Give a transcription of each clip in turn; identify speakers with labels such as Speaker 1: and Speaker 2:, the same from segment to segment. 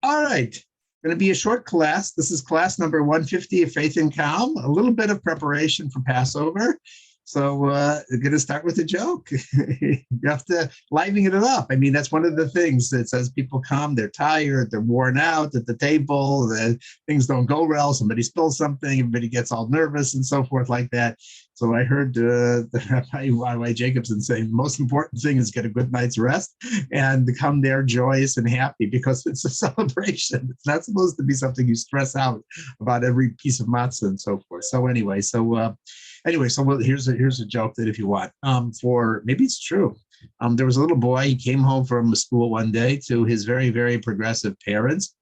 Speaker 1: All right. Going to be a short class. This is class number 150 of Faith and Calm, a little bit of preparation for Passover. So we're going to start with a joke. You have to liven it up. I mean, that's one of the things that says people come, they're tired, they're worn out at the table, things don't go well, somebody spills something, everybody gets all nervous and so forth like that. So I heard the Rabbi Y.Y. Jacobson saying the most important thing is get a good night's rest and come there joyous and happy because it's a celebration. It's not supposed to be something you stress out about every piece of matzah and so forth. So anyway, here's a joke that if you want, for maybe it's true. There was a little boy, he came home from school one day to his very, very progressive parents.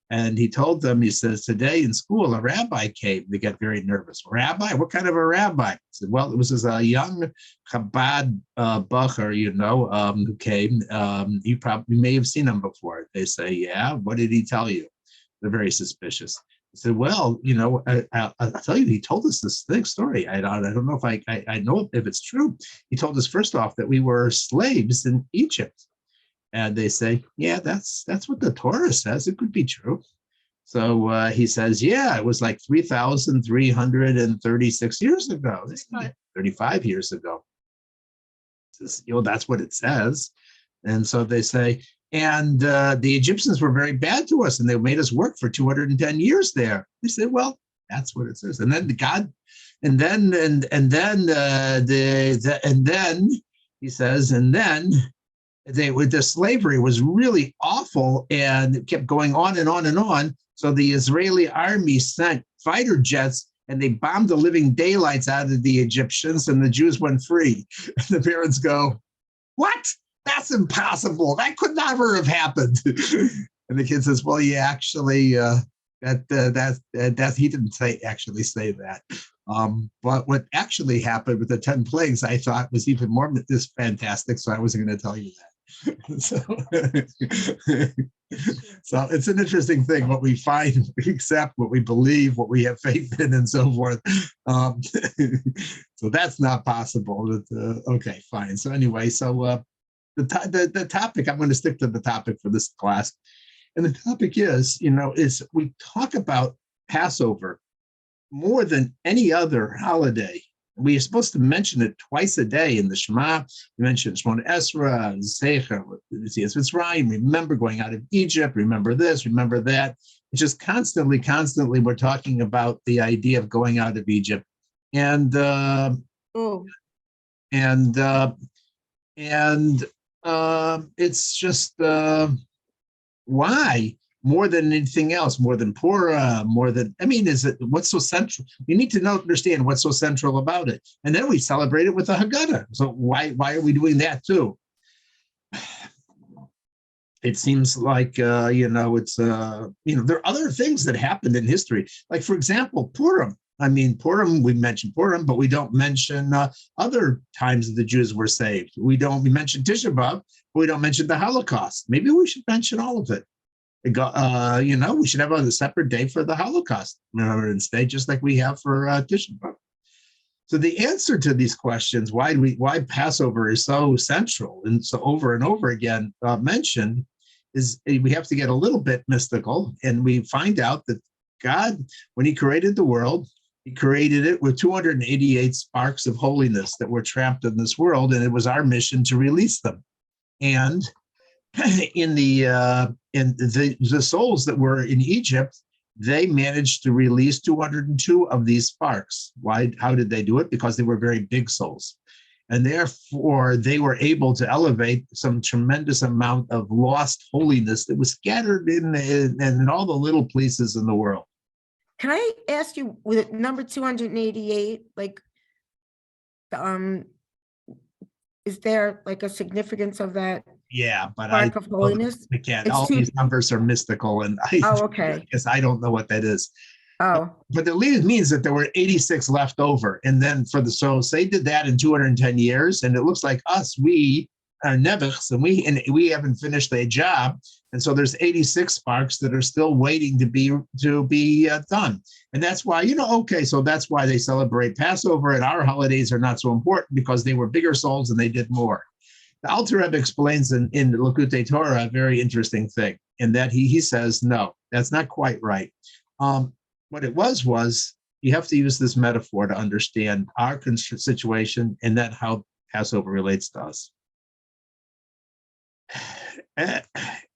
Speaker 1: And he told them, he says, today in school, a rabbi came. They get very nervous. Rabbi? What kind of a rabbi? I said, well, it was this young Chabad bacher, who came. You probably may have seen him before. They say, yeah. What did he tell you? They're very suspicious. I said, well, I'll tell you, he told us this big story. I don't know if I know if it's true. He told us, first off, that we were slaves in Egypt. And they say, yeah, that's what the Torah says. It could be true. So he says, yeah, it was like 3,336 years ago. This is 35 years ago. Says, that's what it says. And so they say, and the Egyptians were very bad to us, and they made us work for 210 years there. They said, well, that's what it says. And then he says, and then the slavery was really awful and it kept going on and on and on. So the Israeli army sent fighter jets and they bombed the living daylights out of the Egyptians and the Jews went free. And the parents go, what? That's impossible. That could never have happened. And the kid says, well, yeah, actually, that he didn't actually say that. But what actually happened with the 10 plagues, I thought was even more fantastic. So I wasn't going to tell you that. So it's an interesting thing, what we find, we accept, what we believe, what we have faith in, and so forth. So that's not possible. Okay, fine. So anyway, the topic, I'm going to stick to the topic for this class. And the topic is we talk about Passover more than any other holiday. We are supposed to mention it twice a day in the Shema. We mention Shemona Esra, Zecher, Mitzrayim, remember going out of Egypt, remember this, remember that. It's just constantly we're talking about the idea of going out of Egypt. And it's just why? More than anything else, more than Purim, what's so central? You need to understand what's so central about it. And then we celebrate it with a Haggadah. So why are we doing that too? It seems like, there are other things that happened in history. Like, for example, Purim. Purim, we mention Purim, but we don't mention other times that the Jews were saved. We mention Tisha B'Av, but we don't mention the Holocaust. Maybe we should mention all of it. We should have a separate day for the Holocaust, Remembrance Day, just like we have for Tisha B'Av. So the answer to these questions, why Passover is so central and so over and over again mentioned, is we have to get a little bit mystical, and we find out that God, when he created the world, he created it with 288 sparks of holiness that were trapped in this world, and it was our mission to release them. And in the souls that were in Egypt, they managed to release 202 of these sparks. Why? How did they do it? Because they were very big souls. And therefore, they were able to elevate some tremendous amount of lost holiness that was scattered in all the little places in the world.
Speaker 2: Can I ask you, with number 288, is there like a significance of that?
Speaker 1: Yeah, but
Speaker 2: spark of holiness?
Speaker 1: I can't. All these numbers are mystical, and I guess I don't know what that is.
Speaker 2: Oh,
Speaker 1: but it means that there were 86 left over, and then so they did that in 210 years, and it looks like us, we are nevichs, and we haven't finished a job, and so there's 86 sparks that are still waiting to be done, and that's why so that's why they celebrate Passover, and our holidays are not so important because they were bigger souls and they did more. The Alter Rebbe explains in the Likutei Torah a very interesting thing, in that he says, no, that's not quite right. What it was you have to use this metaphor to understand our situation and that how Passover relates to us.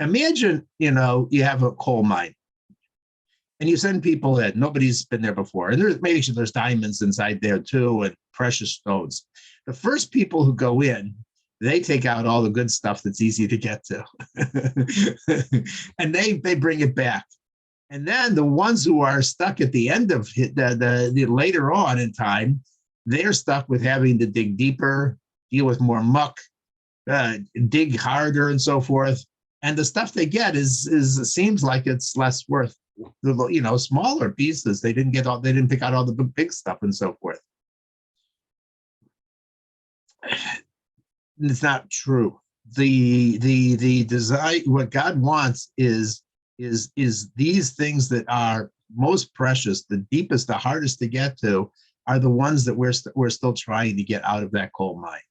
Speaker 1: Imagine, you have a coal mine and you send people in. Nobody's been there before. And there's diamonds inside there too, and precious stones. The first people who go in, they take out all the good stuff that's easy to get to. And they bring it back. And then the ones who are stuck at the end of the later on in time, they're stuck with having to dig deeper, deal with more muck, dig harder, and so forth. And the stuff they get seems like it's less worth. Smaller pieces. They didn't pick out all the big stuff and so forth. It's not true. The design, what God wants is these things that are most precious, the deepest, the hardest to get to, are the ones that we're still trying to get out of that coal mine.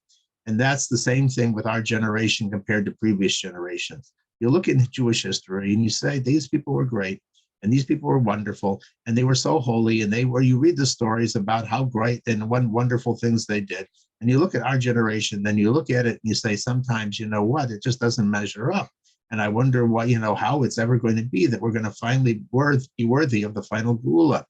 Speaker 1: And that's the same thing with our generation compared to previous generations. You look at Jewish history and you say, these people were great, and these people were wonderful, and they were so holy, and you read the stories about how great and what wonderful things they did. And you look at our generation, then you look at it and you say, sometimes, it just doesn't measure up. And I wonder how it's ever going to be that we're going to finally be worthy of the final Geula.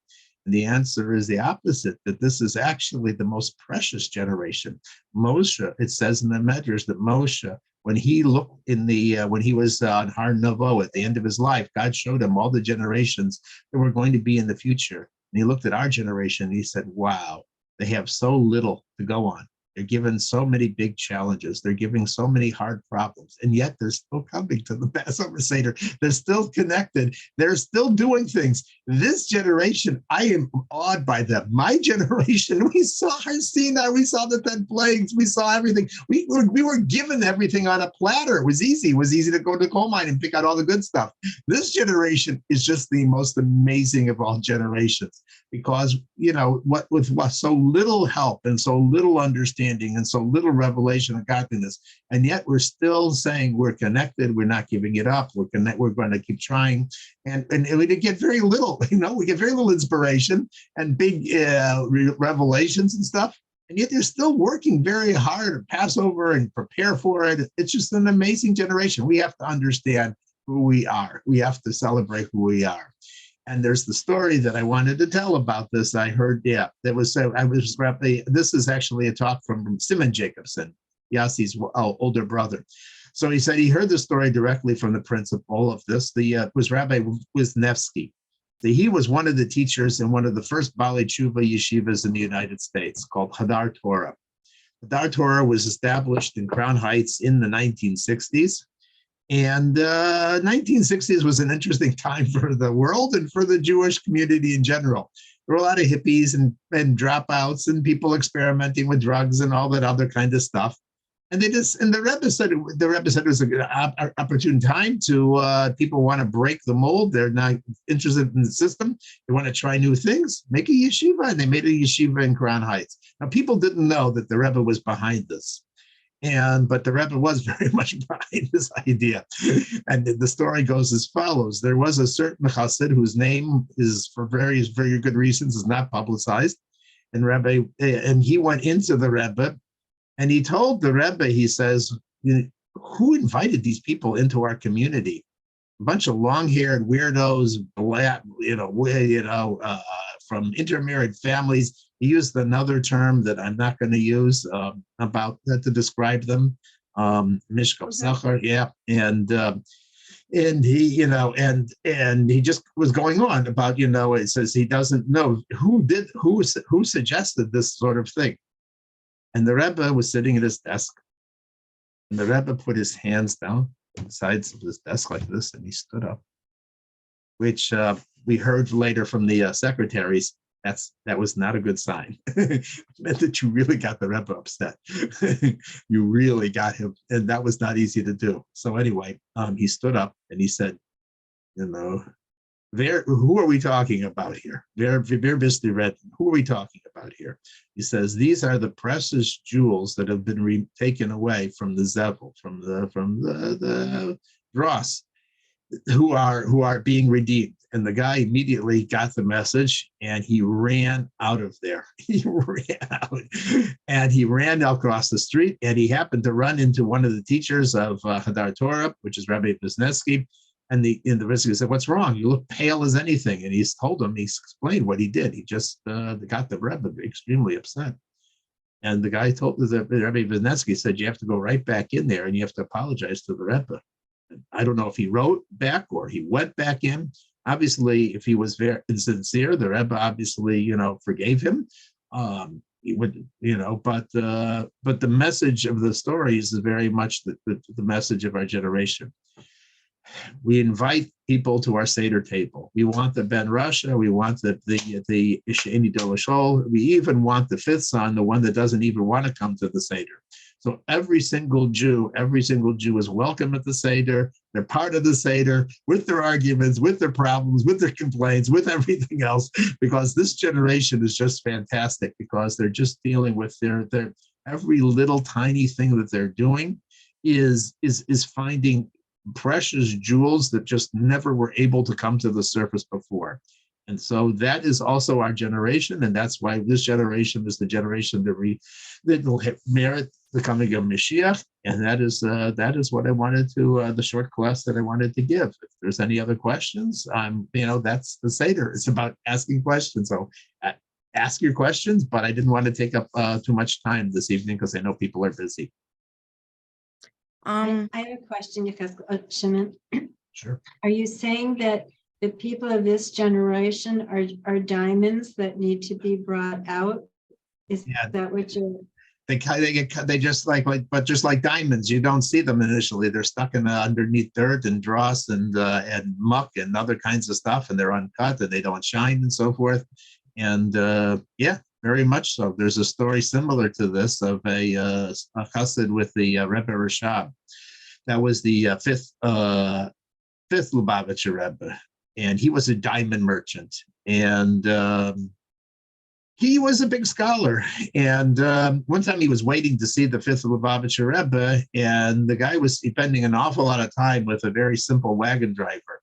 Speaker 1: And the answer is the opposite, that this is actually the most precious generation. Moshe, it says in the Medrash that Moshe, when he looked when he was on Har Novo at the end of his life, God showed him all the generations that were going to be in the future. And he looked at our generation and he said, wow, they have so little to go on. They're given so many big challenges. They're giving so many hard problems. And yet they're still coming to the Passover Seder. They're still connected. They're still doing things. This generation, I am awed by them. My generation, we saw Sinai, we saw the 10 plagues, we saw everything. We were given everything on a platter. It was easy. It was easy to go to the coal mine and pick out all the good stuff. This generation is just the most amazing of all generations, because, with so little help and so little understanding and so little revelation of godliness, and yet we're still saying we're connected, we're not giving it up, we're going to keep trying, and we get very little, we get very little inspiration and big revelations and stuff, and yet they're still working very hard to pass over and prepare for it. It's just an amazing generation. We have to understand who we are. We have to celebrate who we are. And there's the story that I wanted to tell about this. I heard, this is actually a talk from Simon Jacobson, Yassi's older brother. So he said he heard the story directly from the principal of this. Was Rabbi Wisniewski. He was one of the teachers in one of the first Baalei Tshuva yeshivas in the United States, called Hadar Torah. Hadar Torah was established in Crown Heights in the 1960s. And 1960s was an interesting time for the world and for the Jewish community in general. There were a lot of hippies and dropouts and people experimenting with drugs and all that other kind of stuff. And the Rebbe said it was a good opportune time to people want to break the mold. They're not interested in the system. They want to try new things. Make a yeshiva, and they made a yeshiva in Crown Heights. Now, people didn't know that the Rebbe was behind this. But the Rebbe was very much behind this idea. And the story goes as follows. There was a certain chassid whose name is, for various very good reasons, is not publicized. And he went into the Rebbe, and he told the Rebbe, he says, who invited these people into our community? A bunch of long-haired weirdos, from intermarried families. He used another term that I'm not going to use about that to describe them. Mishkov Zachar, yeah, and he, and he just was going on about, it says he doesn't know who suggested this sort of thing. And the Rebbe was sitting at his desk, and the Rebbe put his hands down on the sides of his desk like this, and he stood up, which we heard later from the secretaries. That was not a good sign. It meant that you really got the Rebbe upset. You really got him, and that was not easy to do. So anyway, he stood up and he said, who are we talking about here? Who are we talking about here? He says, these are the precious jewels that have been taken away from the Zevel, from the dross, who are being redeemed. And the guy immediately got the message and he ran out of there. He ran out and he ran across the street, and he happened to run into one of the teachers of Hadar Torah, which is Rabbi Wisniewski. And the Wisniewski said, "What's wrong? You look pale as anything." And he's told him, he's explained what he did. He just got the Rebbe extremely upset. And the guy told the Rabbi Wisniewski said, "You have to go right back in there and you have to apologize to the Rebbe." I don't know if he wrote back or he went back in. Obviously, if he was very sincere, the Rebbe obviously, forgave him. He would, but the message of the stories is very much the message of our generation. We invite people to our Seder table. We want the Ben Rasha. We want the Isheni Dolashol. We even want the fifth son, the one that doesn't even want to come to the Seder. So every single Jew is welcome at the Seder. They're part of the Seder with their arguments, with their problems, with their complaints, with everything else, because this generation is just fantastic, because they're just dealing with their every little tiny thing that they're doing is finding precious jewels that just never were able to come to the surface before. And so that is also our generation, and that's why this generation is the generation that will merit the coming of Mashiach. And that is what I wanted to, the short class that I wanted to give. If there's any other questions, that's the Seder. It's about asking questions. So ask your questions, but I didn't want to take up too much time this evening because I know people are busy.
Speaker 3: I have a question, Shimon.
Speaker 1: Sure.
Speaker 3: Are you saying that the people of this generation are diamonds that need to be brought out? Is that what you're?
Speaker 1: They just like diamonds. You don't see them initially. They're stuck in underneath dirt and dross and muck and other kinds of stuff, and they're uncut and they don't shine and so forth. And very much so. There's a story similar to this of a chassid with the Rebbe Rashab. That was the fifth Lubavitcher Rebbe, and he was a diamond merchant, and he was a big scholar. And one time he was waiting to see the fifth Lubavitcher Rebbe, and the guy was spending an awful lot of time with a very simple wagon driver.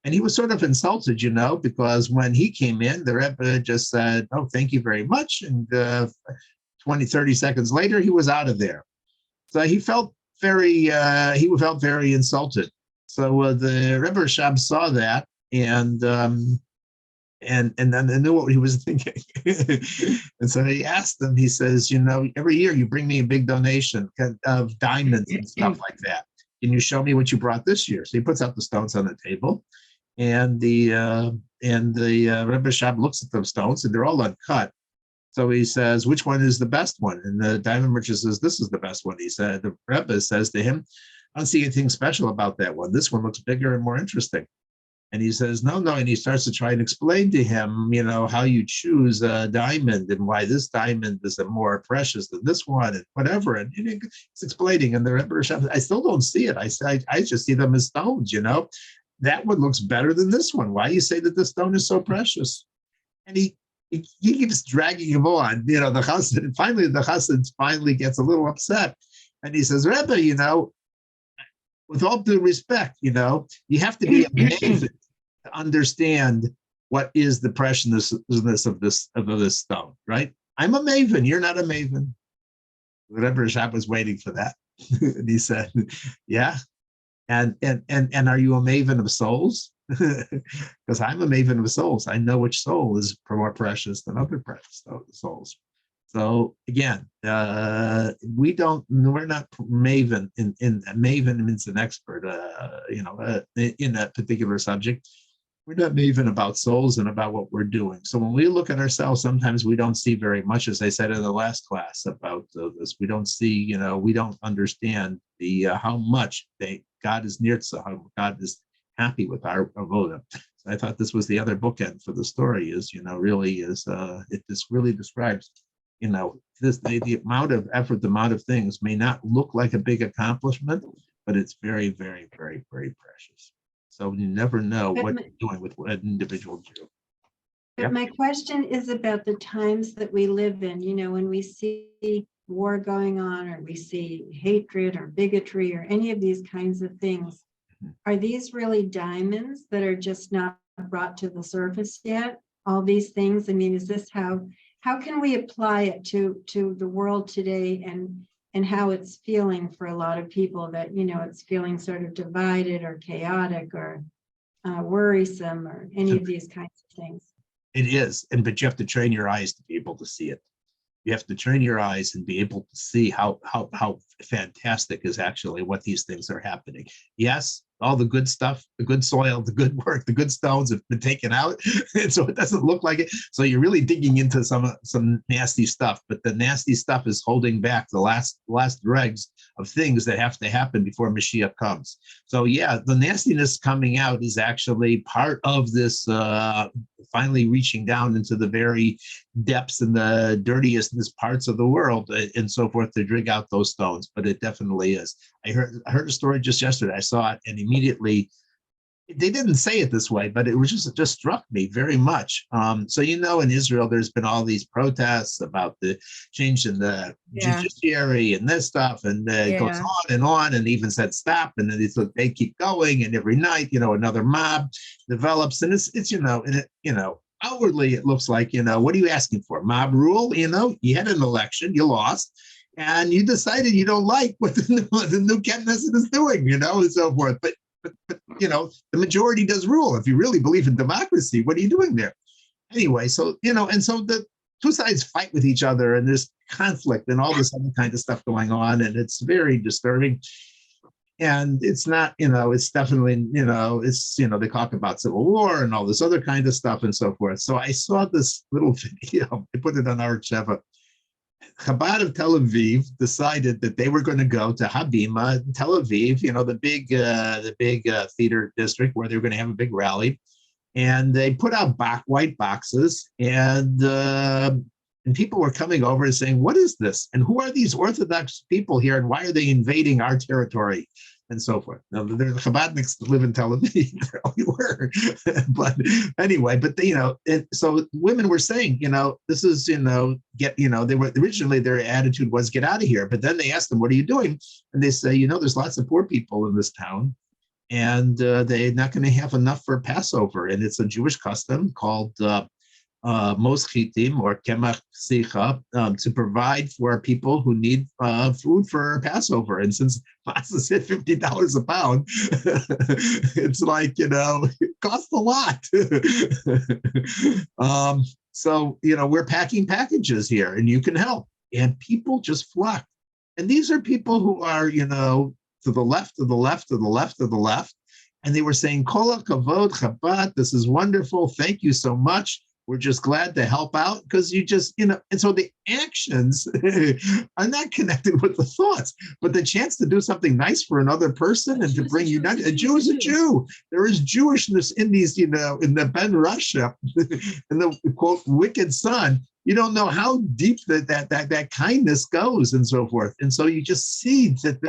Speaker 1: And he was sort of insulted, because when he came in, the Rebbe just said, "Oh, thank you very much." And 30 seconds later, he was out of there. So he felt very insulted. So the Rebbe Rashab saw that, and then I knew what he was thinking. And so he asked him, he says, "Every year you bring me a big donation of diamonds and stuff like that. Can you show me what you brought this year?" So he puts out the stones on the table. And the Rebbe Rashab looks at those stones, and they're all uncut. So he says, "Which one is the best one?" And the diamond merchant says, "This is the best one." He said, the Rebbe says to him, "I don't see anything special about that one. This one looks bigger and more interesting." And he says, "No." And he starts to try and explain to him, how you choose a diamond and why this diamond is more precious than this one and whatever. And he's explaining. And the Rebbe Rashab, "I still don't see it. I just see them as stones, That one looks better than this one. Why you say that this stone is so precious?" And he keeps dragging him on, the chassid. And finally, the chassid finally gets a little upset. And he says, "Rebbe, with all due respect, you have to be amazed to understand what is the preciousness of this stone, right? I'm a maven. You're not a maven." The Rebbe Rashab was waiting for that. And he said, "Yeah. And are you a maven of souls?" Because I'm a maven of souls. I know which soul is more precious than other precious souls. So again, we're not maven. Maven means an expert, in a particular subject. We're not maven about souls and about what we're doing. So when we look at ourselves, sometimes we don't see very much, as I said in the last class about this. We don't see, we don't understand how much God is near to, how God is happy with our avoda. So I thought this was the other bookend for the story. Is it just really describes, the amount of effort, the amount of things may not look like a big accomplishment, but it's very, very, very, very precious. So you never know
Speaker 3: But
Speaker 1: what
Speaker 3: my-
Speaker 1: you're doing with an individual Jew.
Speaker 3: But
Speaker 1: Yep.
Speaker 3: my question is about the times that we live in, when we see war going on, or we see hatred or bigotry or any of these kinds of things.
Speaker 1: Mhm.
Speaker 3: Are these really diamonds that are just not brought to the surface yet? All these things, I mean, is this how can we apply it to the world today, and how it's feeling for a lot of people that, it's feeling sort of divided or chaotic or worrisome or any of these kinds of things?
Speaker 1: It is, but you have to train your eyes to be able to see it. You have to train your eyes and be able to see how fantastic is actually what these things are happening. Yes, all the good stuff, the good soil, the good work, the good stones have been taken out, and so it doesn't look like it. So you're really digging into some nasty stuff, but the nasty stuff is holding back the last dregs of things that have to happen before Mashiach comes. So yeah, the nastiness coming out is actually part of this finally reaching down into the very depths and the dirtiest parts of the world and so forth to dig out those stones. But it definitely is. I heard a story just yesterday. I saw it and immediately, they didn't say it this way, but it was just struck me very much. So in Israel, there's been all these protests about the change in the
Speaker 2: Yeah.
Speaker 1: judiciary and this stuff, and it goes on, and even said stop, and then they keep going, and every night, another mob develops, and it's outwardly it looks like what are you asking for? Mob rule? You had an election, you lost. And you decided you don't like what the new Knesset is doing, and so forth. But the majority does rule. If you really believe in democracy, what are you doing there? Anyway, so, and so the two sides fight with each other, and there's conflict and all this other kind of stuff going on, and it's very disturbing. And it's not, it's definitely, it's, they talk about civil war and all this other kind of stuff and so forth. So I saw this little video, I put it on our Sheva. Chabad of Tel Aviv decided that they were going to go to Habima, Tel Aviv, the big theater district where they were going to have a big rally, and they put out white boxes, and people were coming over and saying, "What is this? And who are these Orthodox people here? And why are they invading our territory?" And so forth. Now, there's Chabadniks that live in Tel Aviv. We were, but anyway, so women were saying, this is, they were originally their attitude was get out of here, but then they asked them, "What are you doing?" And they say, there's lots of poor people in this town, and they're not going to have enough for Passover, and it's a Jewish custom called moschitim or kemach sicha to provide for people who need food for Passover. And since matzahs hit $50 a pound, it's like, it costs a lot. So, we're packing packages here and you can help. And people just flock. And these are people who are, to the left, to the left, to the left, to the left. And they were saying, Kol hakavod Chabad, this is wonderful. Thank you so much. We're just glad to help out because you just, and so the actions are not connected with the thoughts, but the chance to do something nice for another person and to bring united. A Jew is a Jew. There is Jewishness in these, in the Ben Russia, in the quote, wicked son. You don't know how deep that kindness goes and so forth. And so you just see that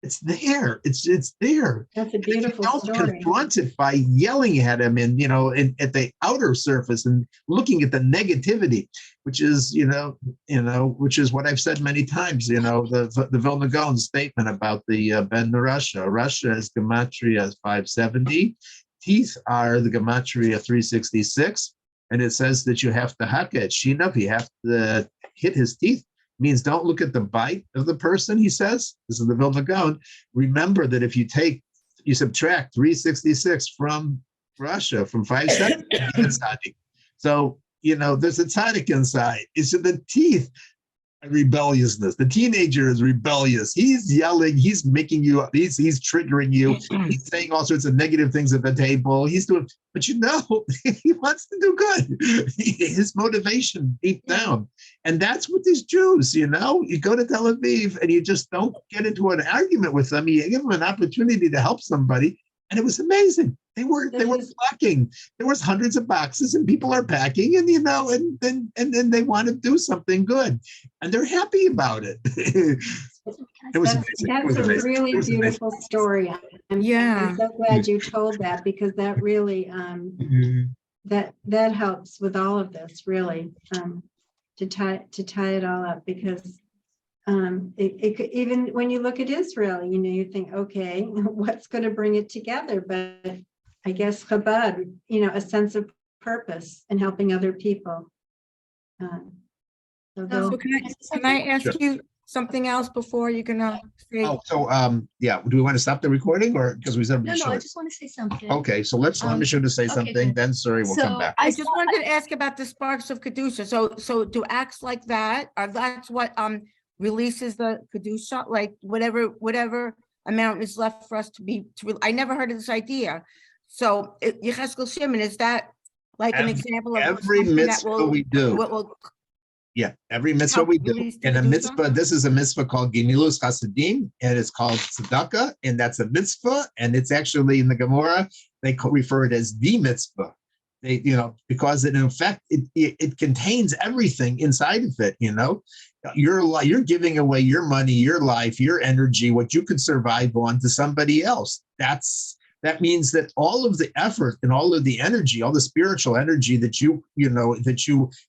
Speaker 1: it's there. It's there.
Speaker 3: That's a beautiful
Speaker 1: don't
Speaker 3: story.
Speaker 1: confront it by yelling at him and at the outer surface and looking at the negativity, which is which is what I've said many times. The Vilna Gaon statement about the Ben Russia. Russia is gematria 570. Teeth are the gematria 366, and it says that you have to hack at Shinav. You have to hit his teeth. Means don't look at the bite of the person, he says. This is the Vilna Gaon. Remember that if you subtract 366 from Russia, from 570, so, there's a tzaddik inside. It's in the teeth. Rebelliousness. The teenager is rebellious. He's yelling. He's making you. He's triggering you. He's saying all sorts of negative things at the table. He's doing, but he wants to do good. His motivation deep down, and that's what these Jews. You go to Tel Aviv and you just don't get into an argument with them. You give them an opportunity to help somebody, and it was amazing. They were packing. There was hundreds of boxes, and people are packing, and and then they want to do something good, and they're happy about it. It was
Speaker 3: That's,
Speaker 1: amazing. It
Speaker 3: that's
Speaker 1: was
Speaker 3: a
Speaker 1: amazing.
Speaker 3: really
Speaker 1: It was amazing.
Speaker 3: beautiful story.
Speaker 2: Yeah.
Speaker 3: I'm so glad you told that, because that really,
Speaker 1: Mhm.
Speaker 3: that helps with all of this, really, to tie it all up, because it could, even when you look at Israel, you think, okay, what's going to bring it together? But I guess Chabad, a sense of purpose and helping other people. So
Speaker 2: So
Speaker 3: they'll,
Speaker 2: can I ask
Speaker 1: Sure.
Speaker 2: you something else before you're gonna say?
Speaker 1: Oh, so, yeah, do we want to stop the recording or, because we said.
Speaker 4: No, I just want to say something.
Speaker 1: Okay, so let's, let
Speaker 4: Um,
Speaker 1: Misha say
Speaker 4: okay,
Speaker 1: something,
Speaker 4: good.
Speaker 1: then Suri will come
Speaker 4: So
Speaker 1: back.
Speaker 2: I just wanted to ask about the sparks of Kedusha. So do acts like that, or that's what releases the Kedusha, like whatever amount is left for us to be, I never heard of this idea. So Yechezkel Shimon, is that like an
Speaker 1: Every-
Speaker 2: example of
Speaker 1: every
Speaker 2: something that
Speaker 1: mitzvah we do.
Speaker 2: will
Speaker 1: Yeah, every mitzvah
Speaker 2: help
Speaker 1: we do.
Speaker 2: release the
Speaker 1: And a
Speaker 2: Kedusha?
Speaker 1: mitzvah, this is a mitzvah called Gemilus Chasadim, and it's called tzedakah, and that's a mitzvah, and it's actually in the Gemara, they refer it as the mitzvah. They, because in effect, it contains everything inside of it, You're giving away your money, your life, your energy, what you could survive on to somebody else. That means that all of the effort and all of the energy, all the spiritual energy that you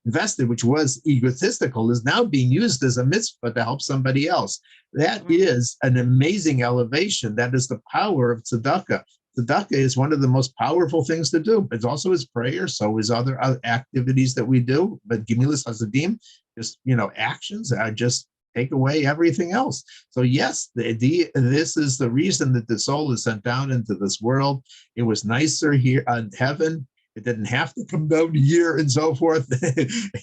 Speaker 1: invested, which was egotistical, is now being used as a mitzvah to help somebody else. That is an amazing elevation. That is the power of tzedakah. Tzedakah is one of the most powerful things to do. It's also is prayer, so is other activities that we do. But Gemilas Hasadim, just actions are just take away everything else. So yes, this is the reason that the soul is sent down into this world. It was nicer here on heaven. It didn't have to come down here and so forth.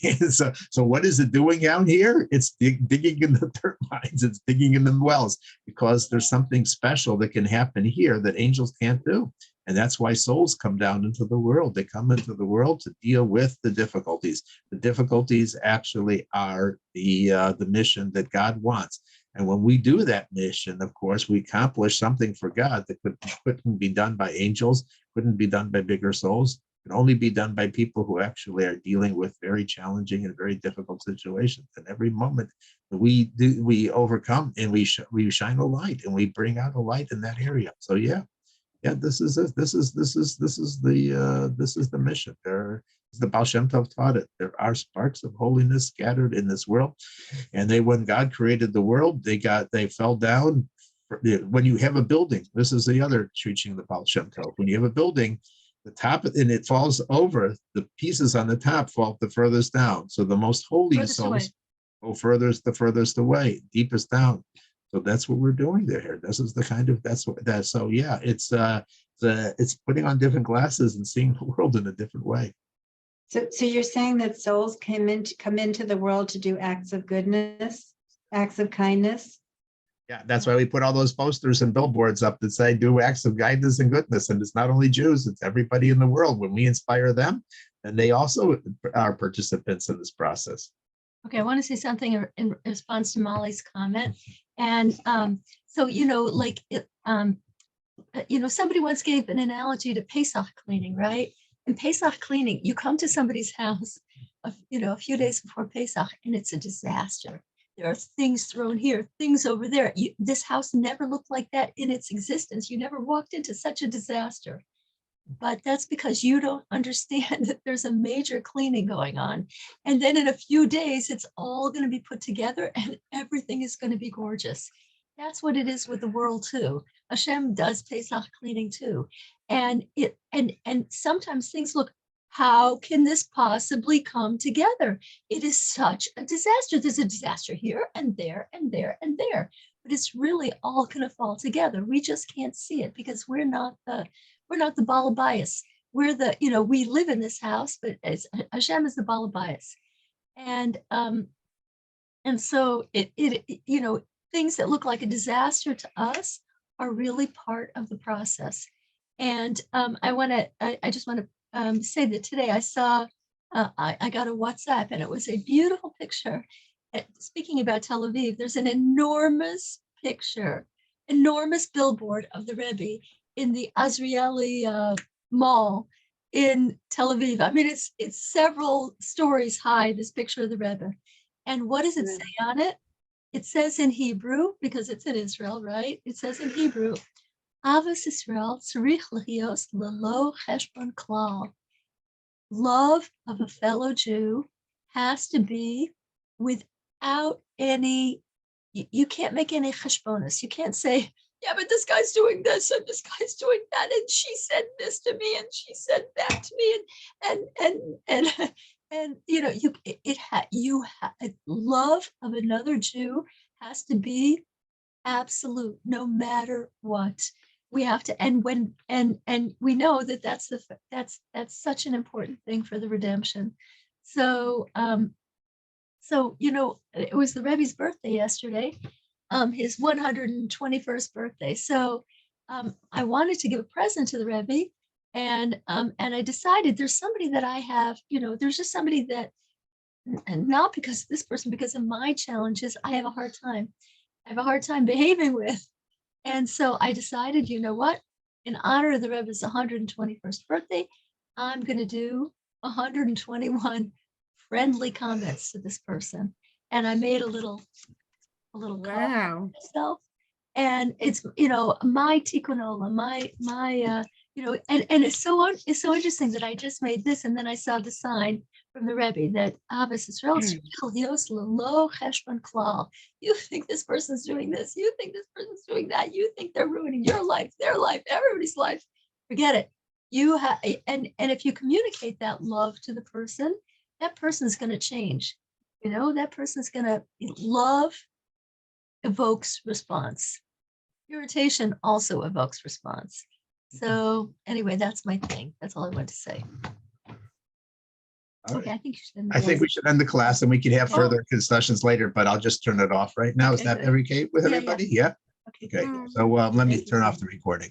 Speaker 1: And so what is it doing down here? It's digging in the dirt mines. It's digging in the wells, because there's something special that can happen here that angels can't do. And that's why souls come down into the world. They come into the world to deal with the difficulties. The difficulties actually are the mission that God wants. And when we do that mission, of course, we accomplish something for God that couldn't be done by angels, couldn't be done by bigger souls, can only be done by people who actually are dealing with very challenging and very difficult situations. And every moment that we overcome, and we shine a light, and we bring out a light in that area. So yeah, this is the mission. The Baal Shem Tov taught it. There are sparks of holiness scattered in this world, and when God created the world, they fell down. When you have a building, this is the other teaching of the Baal Shem Tov. When you have a building, the top and it falls over, the pieces on the top fall the furthest down. So the most holy souls go the furthest away, deepest down. So that's what we're doing there. This is the kind of so yeah, it's putting on different glasses and seeing the world in a different way.
Speaker 3: so you're saying that souls come into the world to do acts of goodness, acts of kindness?
Speaker 1: Yeah, that's why we put all those posters and billboards up that say do acts of kindness and goodness. And it's not only Jews, it's everybody in the world. When we inspire them, and they also are participants in this process.
Speaker 4: Okay, I want to say something in response to Molly's comment. And so, somebody once gave an analogy to Pesach cleaning, right? In Pesach cleaning, you come to somebody's house, a few days before Pesach, and it's a disaster. There are things thrown here, things over there. This house never looked like that in its existence. You never walked into such a disaster. But that's because you don't understand that there's a major cleaning going on. And then in a few days, it's all going to be put together and everything is going to be gorgeous. That's what it is with the world too. Hashem does Pesach cleaning too. And sometimes things look, how can this possibly come together? It is such a disaster. There's a disaster here and there and there and there. But it's really all going to fall together. We just can't see it because we're not the Baal Bias. We're we live in this house, but Hashem is the Baal Bias. And so things that look like a disaster to us are really part of the process. And I just want to say that today I saw, I got a WhatsApp, and it was a beautiful picture. Speaking about Tel Aviv, there's an enormous billboard of the Rebbe in the Azrieli Mall in Tel Aviv. I mean, it's several stories high, this picture of the Rebbe. And what does it say on it? it says in Hebrew, because it's in Israel, right? It says in Hebrew, Avos Israel tzarich lihios lelo cheshbon klal. Love of a fellow Jew has to be without any, you can't make any cheshbonos. You can't say, yeah, but this guy's doing this and this guy's doing that, and she said this to me and she said that to me, and you know, love of another Jew has to be absolute, no matter what. We have to, and we know that that's such an important thing for the redemption. So you know, it was the Rebbe's birthday yesterday, his 121st birthday. So I wanted to give a present to the Rebbe, and I decided there's somebody that I have, you know, there's just somebody that, and not because of this person, because of my challenges, I have a hard time behaving with. And so I decided, you know what, in honor of the Rebbe's 121st birthday, I'm going to do 121 friendly comments to this person. And I made a little card
Speaker 2: Wow.
Speaker 4: myself. And it's, you know, my tikkun olam, my you know, and it's so interesting that I just made this, and then I saw the sign from the Rebbe that Avos Israel tzarich lelo cheshbon klal. You think this person's doing this, you think this person's doing that, you think they're ruining your life, their life, everybody's life. Forget it. You have, and if you communicate that love to the person, that person's going to change. You know, that person's going to, love evokes response. Irritation also evokes response. So anyway, that's my thing. That's all I wanted to say.
Speaker 1: All
Speaker 4: Okay,
Speaker 1: right.
Speaker 4: I think you should end
Speaker 1: I think
Speaker 4: the-
Speaker 1: we should end the class and we could have
Speaker 4: Okay.
Speaker 1: further discussions later, but I'll just turn it off right now. Is
Speaker 4: Okay,
Speaker 1: that
Speaker 4: good.
Speaker 1: okay with
Speaker 4: Yeah, yeah.
Speaker 1: everybody? Yeah.
Speaker 4: Okay,
Speaker 1: Okay.
Speaker 2: Mm.
Speaker 1: So let me
Speaker 4: Thank you.
Speaker 1: turn off the recording.